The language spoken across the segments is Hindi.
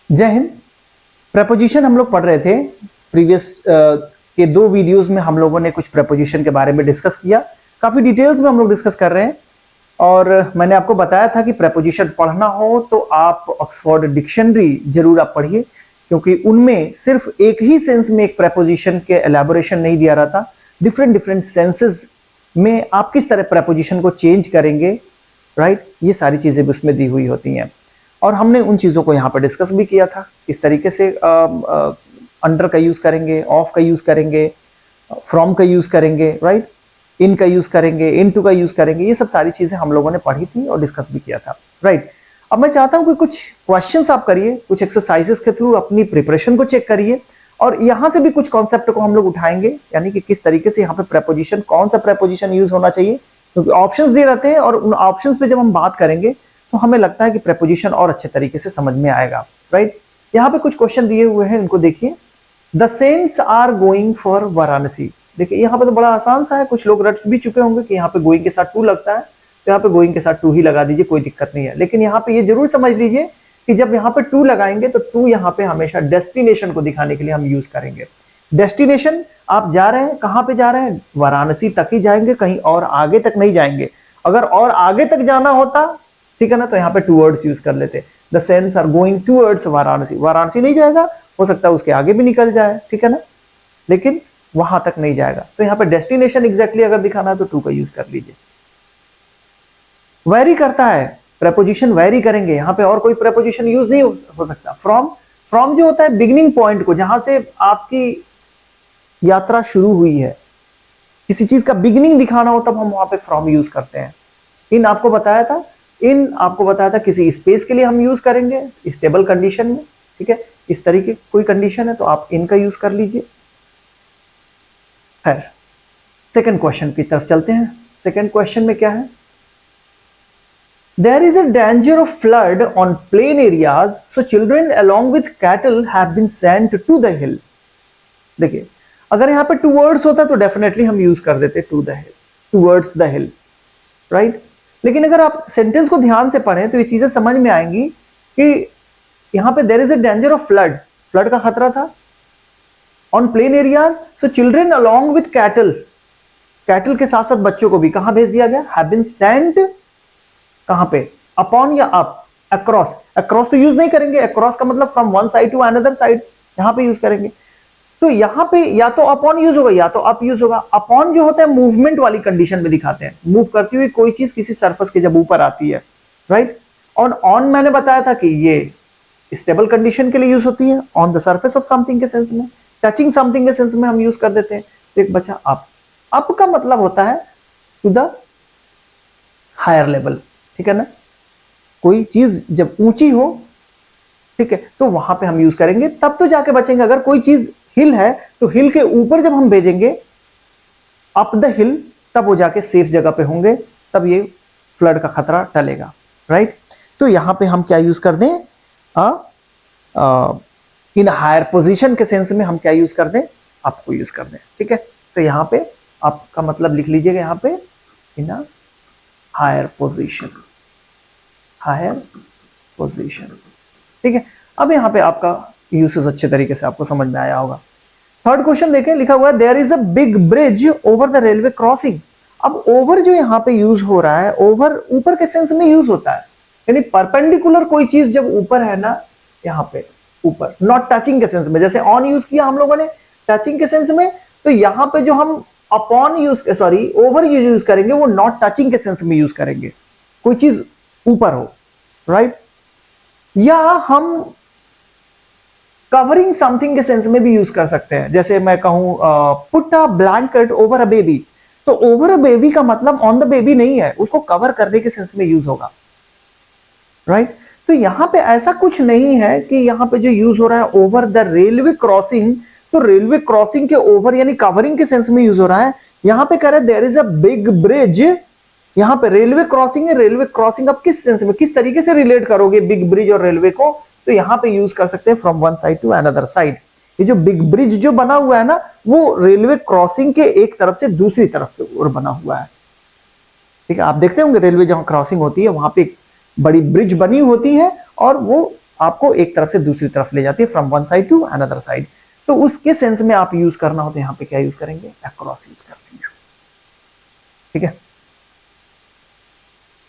जय हिंद। प्रेपोजिशन हम लोग पढ़ रहे थे। प्रीवियस के 2 वीडियोस में हम लोगों ने कुछ प्रेपोजिशन के बारे में डिस्कस किया, काफी डिटेल्स में हम लोग डिस्कस कर रहे हैं। और मैंने आपको बताया था कि प्रेपोजिशन पढ़ना हो तो आप ऑक्सफोर्ड डिक्शनरी जरूर आप पढ़िए, क्योंकि उनमें सिर्फ एक ही सेंस में एक प्रेपोजिशन के एलैबोरेशन नहीं दिया रहा था। डिफरेंट सेंसेस में आप किस तरह प्रेपोजिशन को चेंज करेंगे, राइट, ये सारी चीजें भी उसमें दी हुई होती हैं। और हमने उन चीज़ों को यहाँ पर डिस्कस भी किया था, इस तरीके से अंडर का यूज़ करेंगे, ऑफ का यूज़ करेंगे, फ्रॉम का यूज़ करेंगे, राइट, इन का यूज़ करेंगे, इनटू का यूज़ करेंगे। ये सब सारी चीज़ें हम लोगों ने पढ़ी थी और डिस्कस भी किया था, राइट। अब मैं चाहता हूँ कि कुछ क्वेश्चंस आप करिए, कुछ एक्सरसाइजेस के थ्रू अपनी प्रिपरेशन को चेक करिए, और यहाँ से भी कुछ कॉन्सेप्ट को हम लोग उठाएंगे, यानी कि किस तरीके से यहाँ पे प्रेपोजिशन, कौन सा प्रेपोजिशन यूज होना चाहिए, क्योंकि ऑप्शंस दे रहते हैं और उन ऑप्शंस पे जब हम बात करेंगे तो हमें लगता है कि प्रेपोजिशन और अच्छे तरीके से समझ में आएगा, राइट। यहाँ पे कुछ क्वेश्चन दिए हुए हैं, इनको देखिए। The saints are going for Varanasi. देखिए यहाँ पे तो बड़ा आसान सा है, कुछ लोग रट भी चुके होंगे कि यहाँ पे गोइंग के साथ टू लगता है, तो यहाँ पे गोइंग के साथ टू ही लगा दीजिए, कोई दिक्कत नहीं है। लेकिन यहाँ पे ये जरूर समझ लीजिए कि जब यहाँ पे टू लगाएंगे तो टू यहाँ पे हमेशा डेस्टिनेशन को दिखाने के लिए हम यूज करेंगे। डेस्टिनेशन, आप जा रहे हैं, कहाँ पे जा रहे हैं? वाराणसी तक ही जाएंगे, कहीं और आगे तक नहीं जाएंगे। अगर और आगे तक जाना होता, ठीक है ना, तो यहाँ पे टूवर्ड्स यूज कर लेते। The saints are going towards Varanasi. Varanasi नहीं जाएगा, हो सकता है उसके आगे भी निकल जाए, ठीक है ना, लेकिन वहां तक नहीं जाएगा। तो यहाँ पे डेस्टिनेशन एग्जैक्टली अगर दिखाना है तो टू का यूज कर लीजिए। वैरी करता है, प्रेपोजिशन वैरी करेंगे, यहाँ पे और कोई प्रेपोजिशन यूज नहीं हो सकता। फ्रॉम जो होता है बिगिनिंग पॉइंट को, जहां से आपकी यात्रा शुरू हुई है, किसी चीज का बिगिनिंग दिखाना हो तब हम वहां पे फ्रॉम यूज करते हैं। इन आपको बताया था किसी स्पेस के लिए हम यूज करेंगे, स्टेबल कंडीशन में, ठीक है। इस तरीके कोई कंडीशन है तो आप इनका यूज कर लीजिए। खैर, सेकंड क्वेश्चन की तरफ चलते हैं। सेकंड क्वेश्चन में क्या है? There is a danger of flood on plain areas, so children along with cattle have been sent to the hill. देखिए, अगर यहाँ पे टूवर्ड्स होता तो डेफिनेटली हम यूज कर देते to the hill, towards the hill, right. लेकिन अगर आप सेंटेंस को ध्यान से पढ़ें तो ये चीजें समझ में आएंगी कि यहाँ पे there is a danger of flood, flood का खतरा था। On plain areas, so children along with cattle, cattle के साथ साथ बच्चों को भी कहां भेज दिया गया? हैव बीन सेंट, कहां पे? अपॉन या अप? अक्रॉस, अक्रॉस तो यूज नहीं करेंगे, अक्रॉस का मतलब from one side to another side, यहां पे यूज करेंगे। तो यहां पे या तो अपॉन यूज होगा या तो अप यूज होगा। अपॉन जो होता है मूवमेंट वाली कंडीशन में दिखाते हैं, मूव करती हुई कोई चीज किसी सरफेस के जब ऊपर आती है, राइट। और ऑन मैंने बताया था कि ये स्टेबल कंडीशन के लिए यूज होती है, on the surface of something के सेंस में, टचिंग समथिंग के सेंस में हम यूज कर देते हैं। तो एक बचा अप, अप का मतलब होता है टू द हायर लेवल, ठीक है ना। कोई चीज जब ऊंची हो, ठीक है, तो वहां पे हम यूज करेंगे, तब तो जाके बचेंगे। अगर कोई चीज हिल है तो हिल के ऊपर जब हम भेजेंगे अप द हिल, तब वो जाके सेफ जगह पे होंगे, तब ये फ्लड का खतरा टलेगा, राइट। तो यहां पे हम क्या यूज कर दें? इन हायर पोजीशन के सेंस में हम क्या यूज कर दें? अप को यूज कर दें, ठीक है। तो यहां पे अप का मतलब लिख लीजिएगा, यहां पे in higher position, higher position, ठीक है। अब यहां पे आपका यूसेज अच्छे तरीके से आपको समझ में आया होगा। थर्ड क्वेश्चन देखें, लिखा हुआ है there is a big bridge over the railway crossing. अब ओवर जो यहां पे यूज हो रहा है, ओवर ऊपर के सेंस में यूज होता है, यानी परपेंडिकुलर कोई चीज जब ऊपर है ना, यहां पे ऊपर, नॉट टचिंग के सेंस में। जैसे ऑन यूज किया हम लोगों ने टचिंग के सेंस में, तो यहां पे जो हम upon use, sorry over use करेंगे, वो नॉट टचिंग के सेंस में यूज करेंगे, कोई चीज ऊपर हो, राइट। या हम कवरिंग समथिंग के सेंस में भी यूज कर सकते हैं। जैसे मैं कहूं put a blanket over a baby, तो ओवर अ बेबी का मतलब ऑन द बेबी नहीं है, उसको कवर करने के सेंस में यूज होगा, राइट। तो यहां पे ऐसा कुछ नहीं है कि यहां पे जो यूज हो रहा है ओवर द रेलवे क्रॉसिंग, तो रेलवे क्रॉसिंग के ओवर यानी कवरिंग के सेंस में यूज हो रहा है। यहां पे कह रहे there is a big bridge, यहां पे रेलवे क्रॉसिंग है, रेलवे क्रॉसिंग आप किस सेंस में, किस तरीके से रिलेट करोगे बिग ब्रिज और रेलवे को? तो यहां पे यूज कर सकते हैं from one side to another side. ये जो बिग ब्रिज जो बना हुआ है ना, वो रेलवे क्रॉसिंग के एक तरफ से दूसरी तरफ की ओर बना हुआ है, ठीक है। आप देखते होंगे रेलवे जहां क्रॉसिंग होती है वहां पे एक बड़ी ब्रिज बनी होती है और वो आपको एक तरफ से दूसरी तरफ ले जाती है, from one side to another side. तो उसके सेंस में आप यूज करना हो तो यहाँ पे क्या यूज करेंगे, अक्रॉस यूज कर लेंगे। ठीक है,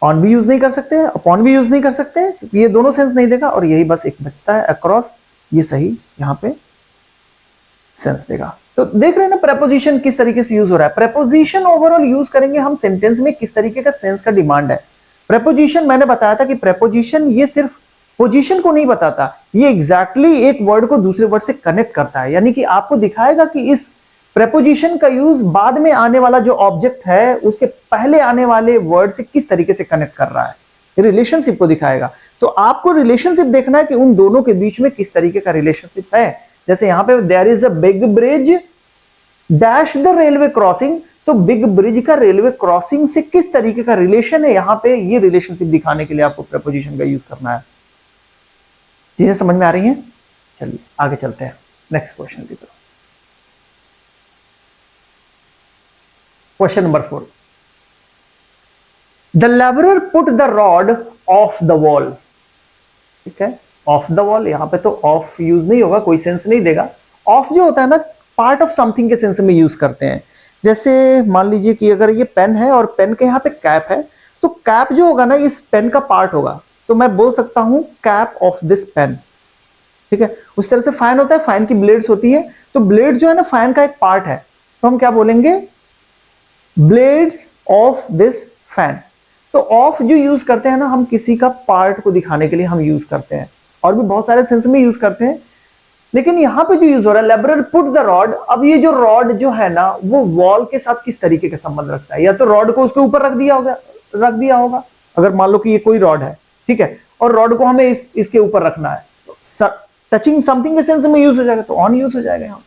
ऑन भी यूज नहीं कर सकते, अपॉन भी यूज नहीं कर सकते, ये दोनों सेंस नहीं देगा, और यही बस एक बचता है अक्रॉस, ये सही यहाँ पे सेंस देगा। तो देख रहे हैं ना प्रेपोजिशन किस तरीके से यूज हो रहा है। प्रेपोजिशन ओवरऑल यूज करेंगे हम सेंटेंस में किस तरीके का सेंस का डिमांड है। प्रेपोजिशन मैंने बताया था कि प्रेपोजिशन ये सिर्फ पोजीशन को नहीं बताता, ये एग्जैक्टली एक वर्ड को दूसरे वर्ड से कनेक्ट करता है, यानी कि आपको दिखाएगा कि इस प्रेपोजिशन का यूज बाद में आने वाला जो ऑब्जेक्ट है उसके पहले आने वाले वर्ड से किस तरीके से कनेक्ट कर रहा है, रिलेशनशिप को दिखाएगा। तो आपको रिलेशनशिप देखना है कि उन दोनों के बीच में किस तरीके का रिलेशनशिप है। जैसे यहां पे there is a big bridge dash the railway crossing, तो बिग ब्रिज का रेलवे क्रॉसिंग से किस तरीके का रिलेशन है, यहां पे ये रिलेशनशिप दिखाने के लिए आपको प्रेपोजिशन का यूज करना है। चीजें समझ में आ रही हैं? चलिए आगे चलते हैं नेक्स्ट क्वेश्चन की तरफ। Question number 4, the labourer put the rod of the wall. ठीक है, ऑफ द वॉल, यहां पे तो ऑफ यूज नहीं होगा, कोई सेंस नहीं देगा। ऑफ जो होता है ना, पार्ट ऑफ समथिंग के सेंस में यूज करते हैं। जैसे मान लीजिए कि अगर ये पेन है और पेन के यहाँ पे कैप है, तो कैप जो होगा ना इस पेन का पार्ट होगा, तो मैं बोल सकता हूं कैप ऑफ दिस पेन। ठीक है, उस तरह से फैन होता है, फैन की ब्लेड्स होती है, तो ब्लेड जो है ना फैन का एक पार्ट है, तो हम क्या बोलेंगे, ब्लेड्स ऑफ दिस फैन। तो ऑफ जो यूज करते हैं ना हम किसी का पार्ट को दिखाने के लिए हम यूज करते हैं, और भी बहुत सारे सेंस में यूज करते हैं, लेकिन यहां पे जो यूज हो रहा है लेबरर पुट द रॉड। अब ये जो रॉड जो है ना वो वॉल के साथ किस तरीके का संबंध रखता है, या तो रॉड को उसके ऊपर रख दिया होगा। अगर मान लो कि ये कोई रॉड है, ठीक है, और रॉड को हमें इसके ऊपर रखना है, तो टचिंग समथिंग के सेंस में यूज हो जाएगा, तो ऑन यूज हो जाएगा यहां।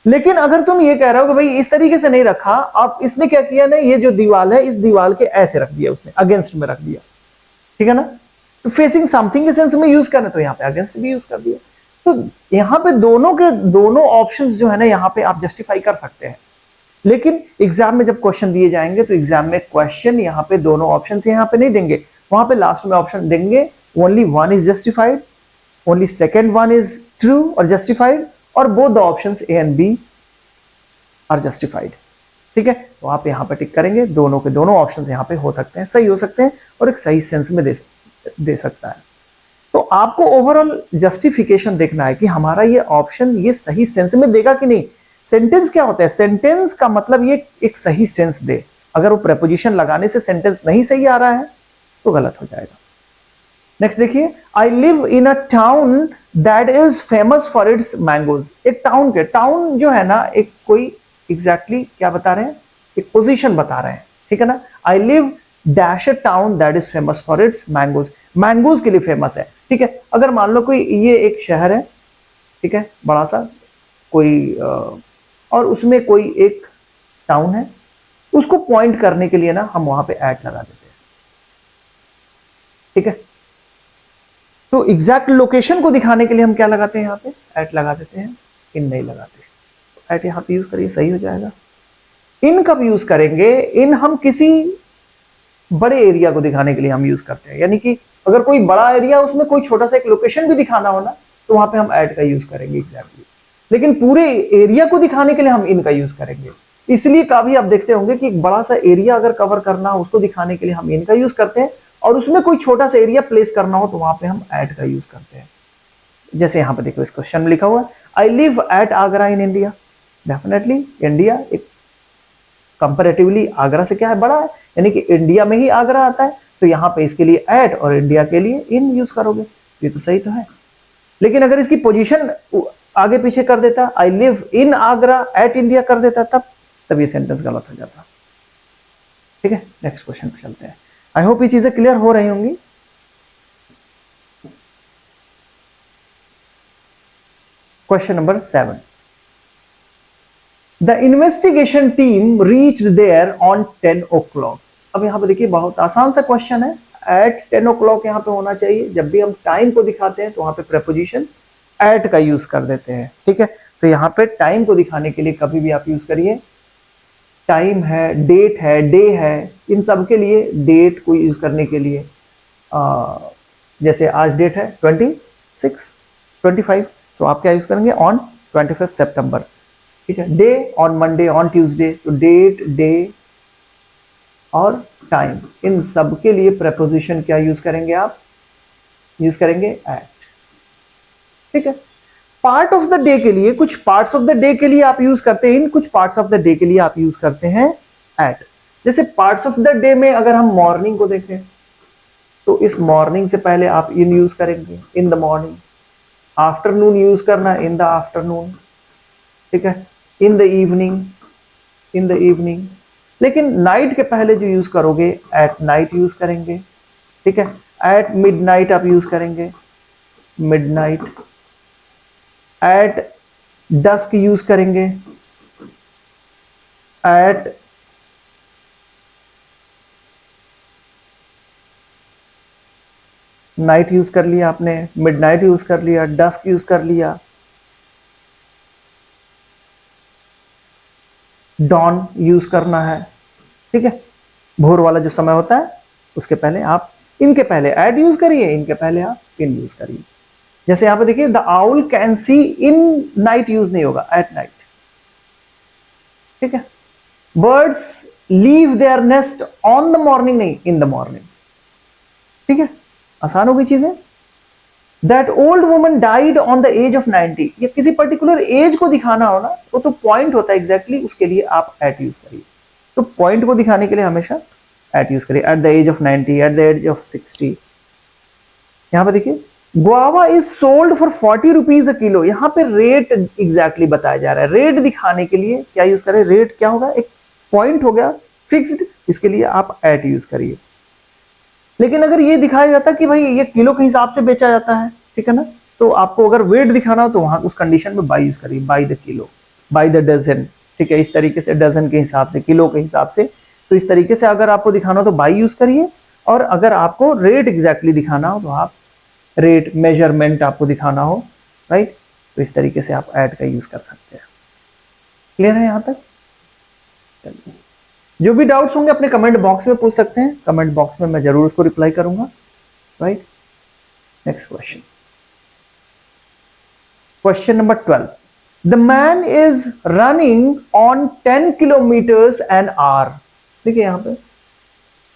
लेकिन अगर तुम ये कह रहे हो कि भाई इस तरीके से नहीं रखा, आप इसने क्या किया ना, ये जो दीवार है इस दीवार के ऐसे रख दिया, उसने अगेंस्ट में रख दिया, ठीक है ना, तो फेसिंग समथिंग के सेंस में यूज करना, तो यहाँ पे अगेंस्ट भी यूज कर दिया। तो यहाँ पे दोनों के दोनों ऑप्शंस जो है ना यहाँ पे आप जस्टिफाई कर सकते हैं, लेकिन एग्जाम में जब क्वेश्चन दिए जाएंगे तो एग्जाम में क्वेश्चन यहाँ पे दोनों ऑप्शन यहाँ पे नहीं देंगे, वहां पे लास्ट में ऑप्शन देंगे only one is justified, only second one is true और जस्टिफाइड, और both the options A and B are justified. ठीक है, तो आप यहाँ पे टिक करेंगे, दोनों के दोनों ऑप्शंस यहाँ पे हो सकते हैं, सही हो सकते हैं, और एक सही सेंस में दे सकता है। तो आपको ओवरऑल जस्टिफिकेशन देखना है कि हमारा ये ऑप्शन ये सही सेंस में देगा कि नहीं। सेंटेंस क्या होता है, सेंटेंस का मतलब ये एक सही सेंस दे। अगर वो प्रेपोजिशन लगाने से सेंटेंस नहीं सही आ रहा है तो गलत हो जाएगा। नेक्स्ट देखिए, आई live in a town that is famous for its mangoes. एक टाउन के, टाउन जो है ना एक कोई एग्जैक्टली क्या बता रहे हैं, एक पोजीशन बता रहे हैं, ठीक है ना। I live dash a town that is famous for its mangoes, mangoes के लिए फेमस है, ठीक है। अगर मान लो कोई ये एक शहर है, ठीक है, बड़ा सा कोई और उसमें कोई एक टाउन है, उसको पॉइंट करने के लिए ना हम वहां पे ऐट लगा देते हैं, ठीक है। तो एग्जैक्ट लोकेशन को दिखाने के लिए हम क्या लगाते हैं, यहाँ पे ऐट लगा देते हैं, इन नहीं लगाते। तो ऐट यहाँ पे यूज करिए, सही हो जाएगा। इन कब यूज करेंगे, इन हम किसी बड़े एरिया को दिखाने के लिए हम यूज करते हैं, यानी कि अगर कोई बड़ा एरिया उसमें कोई छोटा सा एक लोकेशन भी दिखाना हो ना, तो वहां पे हम ऐड का यूज करेंगे एग्जैक्टली। लेकिन पूरे एरिया को दिखाने के लिए हम इन का यूज करेंगे। इसलिए काफी आप देखते होंगे कि एक बड़ा सा एरिया अगर कवर करना हो उसको दिखाने के लिए हम इन का यूज करते हैं, और उसमें कोई छोटा सा एरिया प्लेस करना हो तो वहां पे हम ऐड का यूज करते हैं। जैसे यहाँ पे देखो इस क्वेश्चन में लिखा हुआ है, I live at Agra in India. Definitely India एक कंपैरेटिवली आगरा से क्या है, बड़ा है, यानी कि इंडिया में ही आगरा आता है, तो यहाँ पे इसके लिए एट और इंडिया के लिए इन यूज करोगे, ये तो सही तो है। लेकिन अगर इसकी पोजीशन आगे पीछे कर देता, I live in Agra at India कर देता, तब ये सेंटेंस गलत हो जाता। ठीक है, नेक्स्ट क्वेश्चन पे चलते हैं। आई होप ये चीजें क्लियर हो रही होंगी। Question number 7, the investigation team reached there on 10 o'clock। अब यहां पे देखिए बहुत आसान सा क्वेश्चन है, एट 10 o'clock यहां पे होना चाहिए। जब भी हम टाइम को दिखाते हैं तो वहां पे प्रेपोजिशन एट का यूज कर देते हैं, ठीक है। तो यहाँ पे टाइम को दिखाने के लिए कभी भी आप यूज करिए, टाइम है, डेट है, डे है, इन सब के लिए डेट को यूज करने के लिए जैसे आज डेट है 26, 25, तो आप क्या यूज करेंगे ऑन 25 सितंबर, ठीक है। Day on Monday, on Tuesday, तो डेट, डे और टाइम, इन सब के लिए प्रपोजिशन क्या यूज करेंगे, आप यूज करेंगे एट, ठीक है। पार्ट ऑफ द डे के लिए, कुछ पार्ट्स ऑफ द डे के लिए आप यूज करते हैं इन, कुछ पार्ट्स ऑफ द डे के लिए आप यूज करते हैं एट। जैसे पार्ट्स ऑफ द डे में अगर हम मॉर्निंग को देखें तो इस मॉर्निंग से पहले आप इन यूज करेंगे, in the morning. Afternoon use करना, इन द आफ्टरनून, ठीक है। In the evening, in the evening. लेकिन नाइट के पहले जो यूज करोगे एट नाइट यूज करेंगे, ठीक है। एट मिडनाइट आप यूज करेंगे, मिडनाइट। एट डस्क यूज करेंगे, एट नाइट यूज कर लिया आपने, मिडनाइट यूज कर लिया, डस्क यूज कर लिया, डॉन यूज करना है, ठीक है। भोर वाला जो समय होता है उसके पहले आप, इनके पहले एट यूज करिए, इनके पहले आप इन यूज करिए। जैसे यहां पे देखिए, the owl can see in night use नहीं होगा, एट नाइट, ठीक है। Birds leave their nest on the morning, नहीं इन द मॉर्निंग, ठीक है। आसान हो गई चीजें। That old woman died on the age of 90, ये किसी पर्टिकुलर एज को दिखाना हो ना, वो तो पॉइंट होता है एग्जैक्टली, उसके लिए आप एट यूज करिए। तो पॉइंट को दिखाने के लिए हमेशा एट यूज करिए। At the age of 90, at the age of 60। यहां पे देखिए, guava is sold for 40 rupees a kilo, यहां पे रेट एग्जैक्टली बताया जा रहा है। रेट दिखाने के लिए क्या यूज करें, रेट क्या होगा, एक पॉइंट हो गया फिक्स्ड, इसके लिए आप एट यूज करिए। लेकिन अगर ये दिखाया जाता कि भाई ये किलो के हिसाब से बेचा जाता है, ठीक है ना, तो आपको अगर वेट दिखाना हो तो वहां उस कंडीशन में बाई यूज करिए, by the kilo, by the dozen, ठीक है। इस तरीके से डजन के हिसाब से, किलो के हिसाब से, तो इस तरीके से अगर आपको दिखाना हो तो बाई यूज करिए। और अगर आपको रेट एग्जैक्टली दिखाना हो तो आप रेट, मेजरमेंट आपको दिखाना हो, राइट, तो इस तरीके से आप ऐड का यूज कर सकते हैं। क्लियर है यहां तक? जो भी डाउट्स होंगे अपने कमेंट बॉक्स में पूछ सकते हैं, कमेंट बॉक्स में मैं जरूर उसको रिप्लाई करूंगा, right. Next question, question number 12। The man is running on 10 kilometres an our. देखिए यहां पे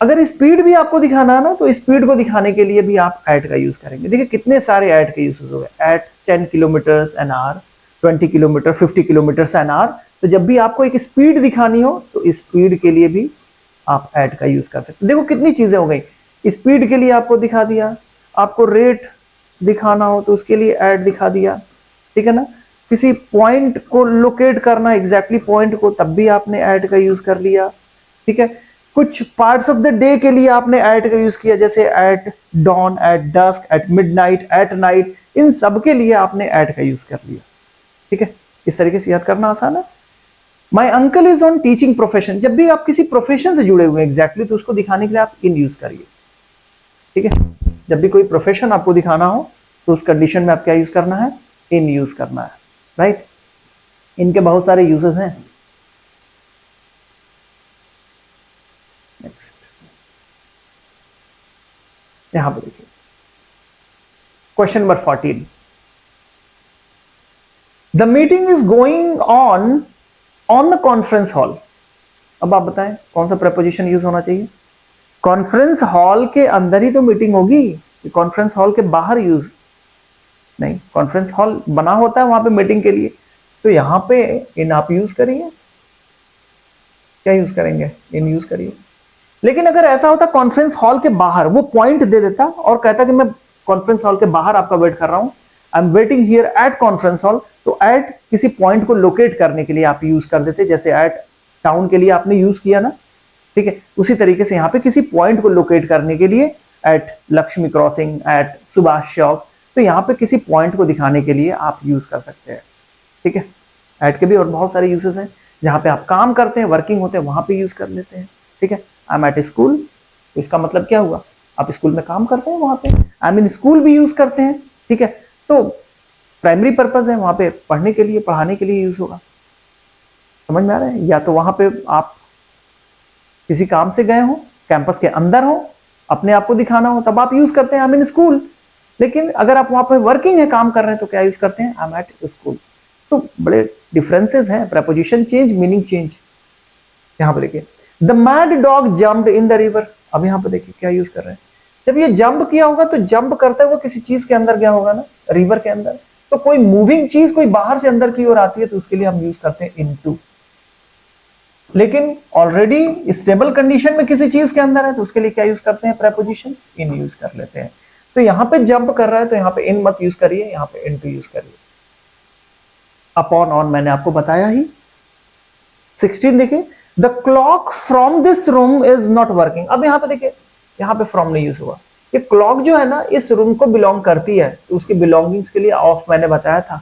अगर स्पीड भी आपको दिखाना है ना, तो स्पीड को दिखाने के लिए भी आप एट का यूज करेंगे। देखिए कितने सारे एट के यूजेस हो गए, at 10 kilometres an hour, 20 kilometre, 50 kilometre an hour. तो जब भी आपको एक स्पीड दिखानी हो तो स्पीड के लिए भी आप एट का यूज कर सकते हैं। देखो कितनी चीजें हो गई, स्पीड के लिए आपको दिखा दिया, आपको रेट दिखाना हो तो उसके लिए एट दिखा दिया, ठीक है ना। किसी पॉइंट को लोकेट करना, एग्जैक्टली पॉइंट को, तब भी आपने एट का यूज कर लिया, ठीक है। कुछ पार्ट्स ऑफ द डे के लिए आपने एट का यूज किया, जैसे at dawn, at dusk, at midnight, at night, इन सब के लिए आपने एट का यूज कर लिया, ठीक है। इस तरीके से याद करना आसान है। My uncle is on teaching profession, जब भी आप किसी प्रोफेशन से जुड़े हुए हैं एग्जैक्टली, तो उसको दिखाने के लिए आप इन यूज करिए, ठीक है। जब भी कोई प्रोफेशन आपको दिखाना हो तो उस कंडीशन में आप क्या यूज करना है, इन यूज करना है, राइट। इनके बहुत सारे यूजेस हैं। नेक्स्ट, यहां पर देखिए question number 14। The meeting is going on the conference hall. अब आप बताएं कौन सा प्रेपोजिशन यूज होना चाहिए। कॉन्फ्रेंस हॉल के अंदर ही तो मीटिंग होगी, कॉन्फ्रेंस हॉल के बाहर यूज नहीं। कॉन्फ्रेंस हॉल बना होता है वहां पे मीटिंग के लिए, तो यहां पे इन आप यूज करिए, क्या यूज करेंगे, इन यूज करिए। लेकिन अगर ऐसा होता कॉन्फ्रेंस हॉल के बाहर, वो पॉइंट दे देता और कहता कि मैं कॉन्फ्रेंस हॉल के बाहर आपका वेट कर रहा हूं, I am waiting here eight conference hall, तो एट किसी पॉइंट को लोकेट करने के लिए आप यूज कर देते, जैसे एट टाउन के लिए आपने यूज किया ना, ठीक है। उसी तरीके से यहां पे किसी पॉइंट को लोकेट करने के लिए at Lakshmi crossing, at Subhash Chowk, तो यहां पे किसी पॉइंट को दिखाने के लिए आप यूज कर सकते हैं, ठीक है। एट के भी और बहुत सारे यूजेस हैं, जहां पे आप काम करते हैं, वर्किंग होते हैं, वहां पे यूज कर लेते हैं, ठीक है। आई एम एट स्कूल, तो इसका मतलब क्या हुआ, आप स्कूल में काम करते हैं, वहां पे आई एम इन स्कूल भी यूज करते हैं, ठीक है। तो प्राइमरी पर्पज है, वहां पे पढ़ने के लिए, पढ़ाने के लिए यूज होगा, समझ में आ रहा है। या तो वहां पे आप किसी काम से गए हो, कैंपस के अंदर हो, अपने आप को दिखाना हो, तब आप यूज करते हैं आई एम इन स्कूल, लेकिन अगर आप वहां पे वर्किंग है, काम कर रहे हैं, तो क्या यूज करते हैं? I am at school. तो बड़े डिफरेंसेस हैं, प्रेपोजिशन चेंज, मीनिंग चेंज। यहाँ पे देखिए, the mad dog jumped in the river. अब यहाँ पे देखिए क्या यूज कर रहे हैं, जब ये जंप किया होगा तो जंप करते हुए किसी चीज के अंदर गया होगा ना, रिवर के अंदर। तो कोई मूविंग चीज कोई बाहर से अंदर की ओर आती है तो उसके लिए हम यूज करते हैं इनटू। लेकिन ऑलरेडी स्टेबल कंडीशन में किसी चीज के अंदर है तो उसके लिए क्या यूज करते हैं? प्रेपोजिशन इन यूज कर लेते हैं। तो यहाँ पे जंप कर रहा है तो यहाँ पे इन मत यूज करिए, यहाँ पे इनटू यूज करिए। अपॉन ऑन मैंने आपको बताया ही। 16 देखिए, the clock from this room is not working. अब यहाँ पे देखिए, यहाँ पे फ्रॉम नहीं यूज हुआ। ये क्लॉक जो है ना, इस रूम को बिलोंग करती है, तो उसकी बिलोंगिंग्स के लिए ऑफ मैंने बताया था।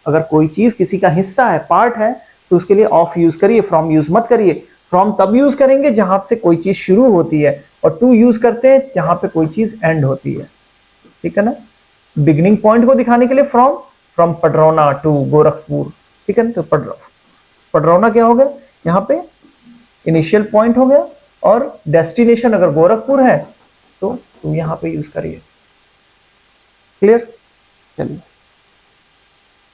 अगर कोई चीज किसी का हिस्सा है, पार्ट है, तो उसके लिए ऑफ यूज करिए, फ्रॉम यूज मत करिए। फ्रॉम तब यूज करेंगे जहां से कोई चीज शुरू होती है, और टू यूज करते हैं जहां पे कोई चीज एंड होती है। ठीक है ना? बिगिनिंग पॉइंट को दिखाने के लिए फ्रॉम पडरौना टू गोरखपुर। ठीक है ना? तो पडरौना क्या हो गया? यहाँ पे इनिशियल पॉइंट हो गया, और डेस्टिनेशन अगर गोरखपुर है तो यहां पे यूज करिए। क्लियर? चलिए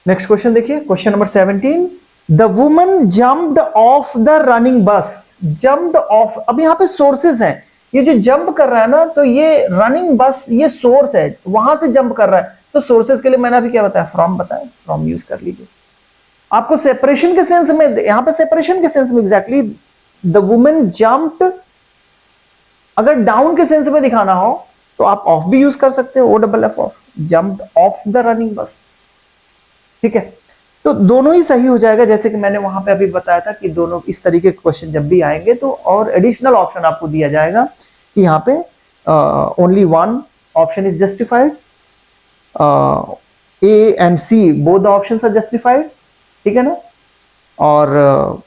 नेक्स्ट क्वेश्चन देखिए, question number 17। The woman jumped of the running बस। जम्प्ड ऑफ, अब यहाँ पे सोर्सेस हैं। ये जो जंप कर रहा है ना, तो ये रनिंग बस, ये सोर्स है, वहां से जंप कर रहा है। तो सोर्सेस के लिए मैंने अभी क्या बताया? फ्रॉम बताया, फ्रॉम यूज कर लीजिए। आपको सेपरेशन के सेंस में, यहां पे सेपरेशन के सेंस में एग्जैक्टली द वुमन जंप्ड, अगर डाउन के सेंस में दिखाना हो तो आप ऑफ भी यूज कर सकते हो, OFF of, jumped of the running बस। ठीक है, तो दोनों ही सही हो जाएगा। जैसे कि मैंने वहां पे अभी बताया था कि दोनों इस तरीके के क्वेश्चन जब भी आएंगे तो और एडिशनल ऑप्शन आपको दिया जाएगा कि यहाँ पे only one option is justified, A and C both the options are justified. ठीक है ना? और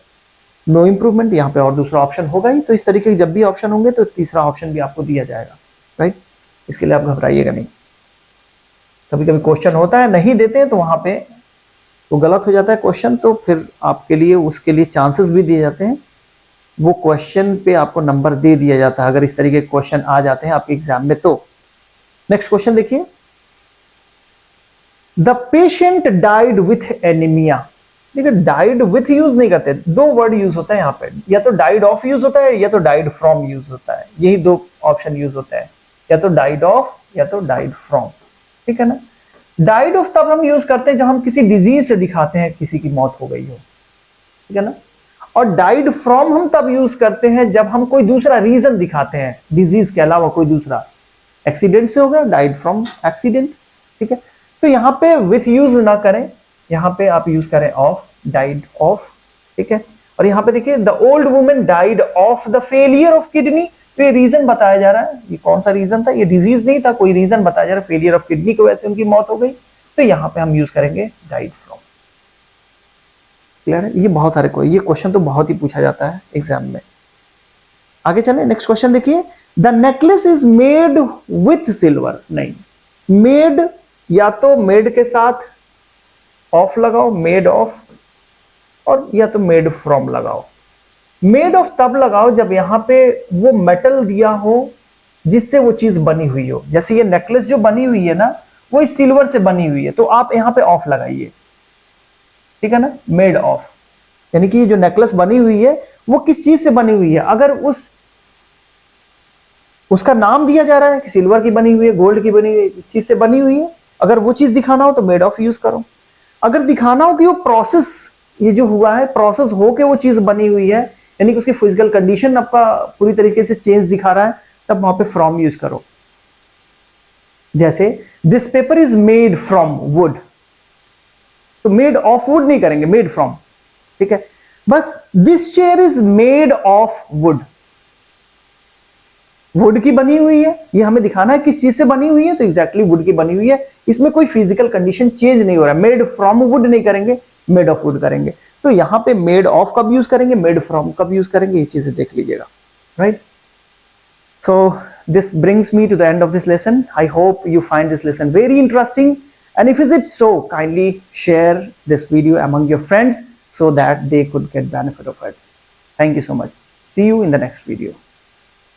नो इंप्रूवमेंट, यहाँ पे और दूसरा ऑप्शन होगा ही। तो इस तरीके के जब भी ऑप्शन होंगे तो तीसरा ऑप्शन भी आपको दिया जाएगा। राइट? इसके लिए आप घबराइएगा नहीं। कभी कभी क्वेश्चन होता है नहीं देते हैं तो वहां पे तो गलत हो जाता है क्वेश्चन, तो फिर आपके लिए उसके लिए चांसेस भी दिए जाते हैं, वो क्वेश्चन पे आपको नंबर दे दिया जाता है अगर इस तरीके के क्वेश्चन आ जाते हैं आपके एग्जाम में। तो नेक्स्ट क्वेश्चन देखिए, the patient died with anaemia. देखिए, डाइड विथ यूज नहीं करते, दो वर्ड यूज होता है यहाँ पे, या तो डाइड ऑफ यूज होता है या तो डाइड फ्रॉम यूज होता है। यही दो ऑप्शन यूज होता है, या तो डाइड ऑफ या तो डाइड फ्रॉम। ठीक है ना? डाइड ऑफ तब हम यूज करते हैं जब हम किसी डिजीज से दिखाते हैं किसी की मौत हो गई हो। ठीक है ना? और डाइड फ्रॉम हम तब यूज करते हैं जब हम कोई दूसरा रीजन दिखाते हैं, डिजीज के अलावा कोई दूसरा। एक्सीडेंट से हो गया, डाइड फ्रॉम एक्सीडेंट। ठीक है, तो यहां पे विथ यूज ना करें, यहां पे आप यूज करें ऑफ, डाइड ऑफ। ठीक है, और यहां पे देखिए, the old women died of the failure of kidney. तो ये रीजन बताया जा रहा है, ये कौन सा रीजन था? ये डिजीज नहीं था, कोई रीजन बताया जा रहा है, फेलियर ऑफ किडनी की वजह से उनकी मौत हो गई। तो यहां पे हम यूज करेंगे डाइड फ्रॉम। क्लियर है? ये बहुत सारे ये क्वेश्चन तो बहुत ही पूछा जाता है एग्जाम में। आगे चले, नेक्स्ट क्वेश्चन देखिए, the necklace is made with silver. नहीं, मेड या तो मेड के साथ ऑफ लगाओ, मेड ऑफ, और या तो मेड फ्रॉम लगाओ। मेड ऑफ तब लगाओ जब यहां पे वो मेटल दिया हो जिससे वो चीज बनी हुई हो। जैसे ये नेकलेस जो बनी हुई है ना, वो इस सिल्वर से बनी हुई है, तो आप यहां पे ऑफ लगाइए। ठीक है ना? मेड ऑफ, यानी कि जो नेकलेस बनी हुई है वो किस चीज से बनी हुई है। अगर उसका नाम दिया जा रहा है कि सिल्वर की बनी हुई है, गोल्ड की बनी हुई है, जिस चीज से बनी हुई है, अगर वो चीज दिखाना हो तो मेड ऑफ यूज करो। अगर दिखाना हो कि वो प्रोसेस, ये जो हुआ है प्रोसेस होके वो चीज बनी हुई है, यानी कि उसकी फिजिकल कंडीशन आपका पूरी तरीके से चेंज दिखा रहा है, तब वहां पे फ्रॉम यूज करो। जैसे this paper is made from would, तो मेड ऑफ वुड नहीं करेंगे, मेड फ्रॉम। ठीक है, बस this chair is made of would, would की बनी हुई है, ये हमें दिखाना है किस चीज से बनी हुई है, तो एग्जैक्टली वुड की बनी हुई है, इसमें कोई फिजिकल कंडीशन चेंज नहीं हो रहा है। मेड फ्रॉम वुड नहीं करेंगे, मेड ऑफ वुड करेंगे। तो यहां पे मेड ऑफ कब यूज करेंगे, मेड फ्रॉम कब यूज करेंगे, ये चीजें देख लीजिएगा। Right? So this brings me to the end of this lesson. I hope you find this lesson very interesting, and if is it so, kindly share this video among your friends so that they could get benefit of it. Thank you so much. See you in the next video.